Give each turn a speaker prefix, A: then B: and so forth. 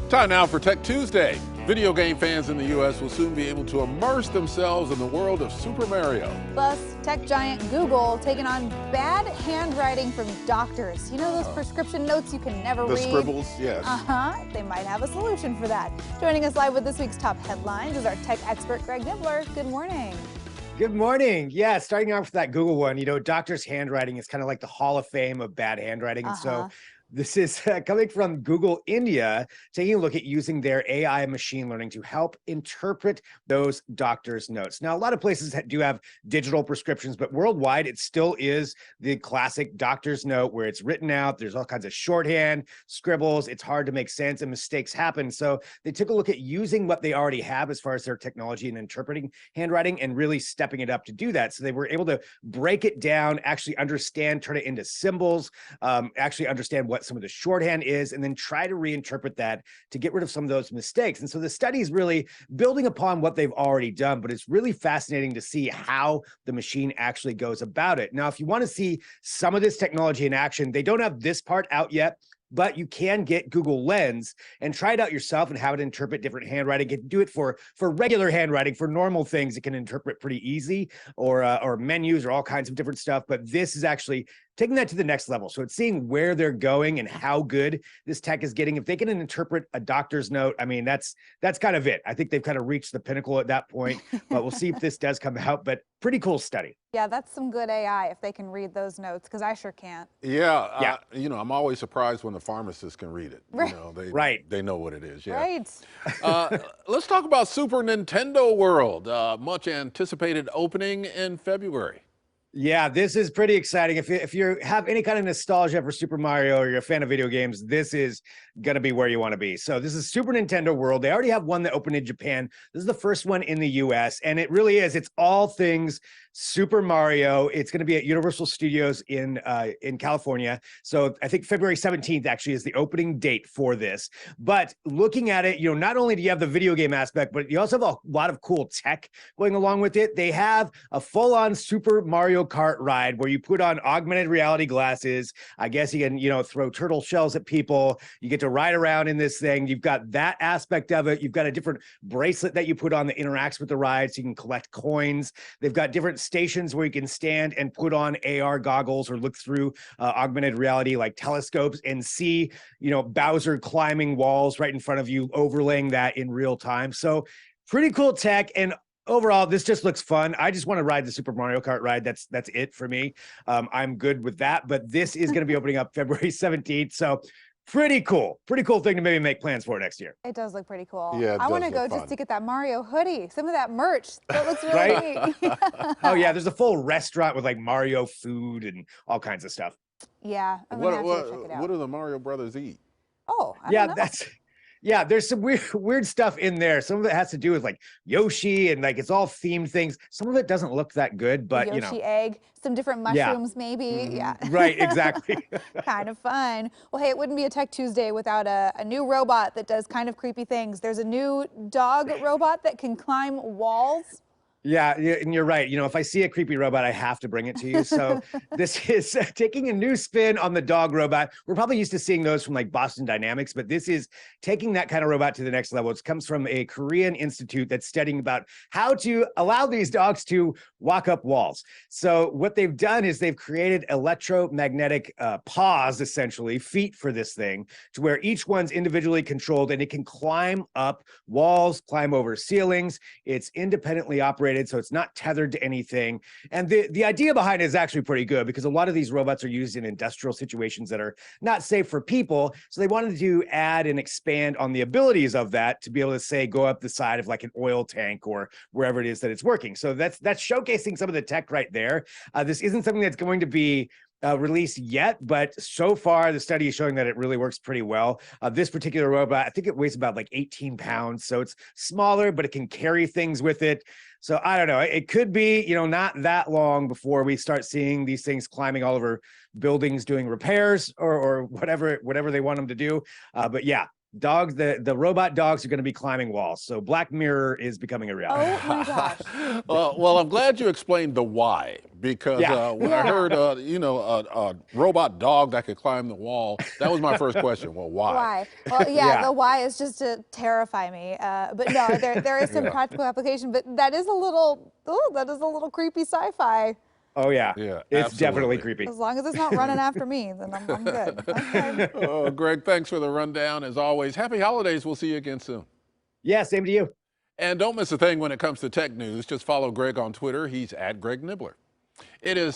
A: Time now for Tech Tuesday. Video game fans in the U.S. will soon be able to immerse themselves in the world of Super Mario.
B: Plus, tech giant Google taking on bad handwriting from doctors. You know those prescription notes you can never read?
A: The scribbles, yes.
B: They might have a solution for that. Joining us live with this week's top headlines is our tech expert, Greg Nibler. Good morning.
C: Good morning. Yeah, starting off with that Google one, you know, doctors' handwriting is kind of like the Hall of Fame of bad handwriting. And so this is coming from Google India, taking a look at using their AI machine learning to help interpret those doctors' notes. Now, a lot of places do have digital prescriptions, but worldwide, it still is the classic doctor's note where it's written out. There's all kinds of shorthand, scribbles. It's hard to make sense and mistakes happen. So they took a look at using what they already have as far as their technology and interpreting handwriting and really stepping it up to do that. So they were able to break it down, actually understand, turn it into symbols, actually understand what some of the shorthand is, and then try to reinterpret that to get rid of some of those mistakes. And so the study is really building upon what they've already done, but it's really fascinating to see how the machine actually goes about it. Now, if you want to see some of this technology in action, they don't have this part out yet, but you can get Google Lens and try it out yourself and have it interpret different handwriting. You can do it for regular handwriting. For normal things, it can interpret pretty easy, or menus or all kinds of different stuff. But this is actually taking that to the next level. So it's seeing where they're going and how good this tech is getting. If they can interpret a doctor's note, I mean, that's kind of it. I think they've kind of reached the pinnacle at that point, but we'll see if this does come out. But pretty cool study.
B: Yeah, that's some good AI if they can read those notes, because I sure can't.
A: Yeah, you know, I'm always surprised when the pharmacist can read it.
B: Right.
A: You know, they know what it is. Yeah.
B: Right.
A: Let's talk about Super Nintendo World. Much anticipated opening in February.
C: Yeah, this is pretty exciting. If you have any kind of nostalgia for Super Mario or you're a fan of video games, this is going to be where you want to be. So this is Super Nintendo World. They already have one that opened in Japan. This is the first one in the US, and it really is. It's all things Super Mario. It's going to be at Universal Studios in California. So I think February 17th actually is the opening date for this. But looking at it, you know, not only do you have the video game aspect, but you also have a lot of cool tech going along with it. They have a full-on Super Mario Kart ride where you put on augmented reality glasses. I guess you can, you know, throw turtle shells at people. You get to ride around in this thing. You've got that aspect of it. You've got a different bracelet that you put on that interacts with the ride, so you can collect coins. They've got different stations where you can stand and put on AR goggles or look through augmented reality like telescopes and see, you know, Bowser climbing walls right in front of you, overlaying that in real time. So pretty cool tech. And overall, this just looks fun. I just want to ride the Super Mario Kart ride. That's it for me. I'm good with that. But this is going to be opening up February 17th. So pretty cool thing to maybe make plans for next year.
B: It does look pretty cool.
A: Yeah,
B: I want to go just to get that Mario hoodie, some of that merch. That looks really
C: Right?
B: neat.
C: Oh yeah, there's a full restaurant with like Mario food and all kinds of stuff.
B: Yeah, I'm gonna have to check it out.
A: What do the Mario brothers eat?
B: Oh, I
C: Yeah,
B: don't know.
C: yeah, there's some weird stuff in there. Some of it has to do with like Yoshi and like it's all themed things. Some of it doesn't look that good, but you know.
B: Yoshi egg, some different mushrooms maybe. Yeah.
C: Right, exactly.
B: Kind of fun. Well, hey, it wouldn't be a Tech Tuesday without a new robot that does kind of creepy things. There's a new dog robot that can climb walls.
C: Yeah, and you're right. You know, if I see a creepy robot, I have to bring it to you. So this is taking a new spin on the dog robot. We're probably used to seeing those from like Boston Dynamics, but this is taking that kind of robot to the next level. It comes from a Korean institute that's studying about how to allow these dogs to walk up walls. So what they've done is they've created electromagnetic paws, essentially, feet for this thing, to where each one's individually controlled and it can climb up walls, climb over ceilings. It's independently operated, so it's not tethered to anything. And the idea behind it is actually pretty good because a lot of these robots are used in industrial situations that are not safe for people. So they wanted to add and expand on the abilities of that to be able to say, go up the side of like an oil tank or wherever it is that it's working. So that's showcasing some of the tech right there. This isn't something that's going to be released yet, but so far the study is showing that it really works pretty well. This particular robot, I think it weighs about like 18 pounds, so it's smaller, but it can carry things with it. So I don't know, it could be, you know, not that long before we start seeing these things climbing all over buildings, doing repairs or whatever they want them to do. But yeah, Dogs, the robot dogs are going to be climbing walls. So Black Mirror is becoming a reality.
B: Oh my gosh.
A: Well, I'm glad you explained the why, because
C: Yeah.
A: when I heard, a robot dog that could climb the wall, that was my first question. Well, why?
B: Why? Well, yeah,
C: Yeah.
B: the why is just to terrify me. But no, there is some
A: Yeah.
B: practical application, but that is a little creepy sci-fi.
C: Oh yeah.
A: Yeah,
C: It's definitely
A: absolutely.
C: creepy.
B: As long as it's not running after me, then I'm good. Okay.
A: Oh, Greg, thanks for the rundown. As always, happy holidays. We'll see you again soon.
C: Yeah, same to you.
A: And don't miss a thing when it comes to tech news. Just follow Greg on Twitter. He's @GregNibbler. It is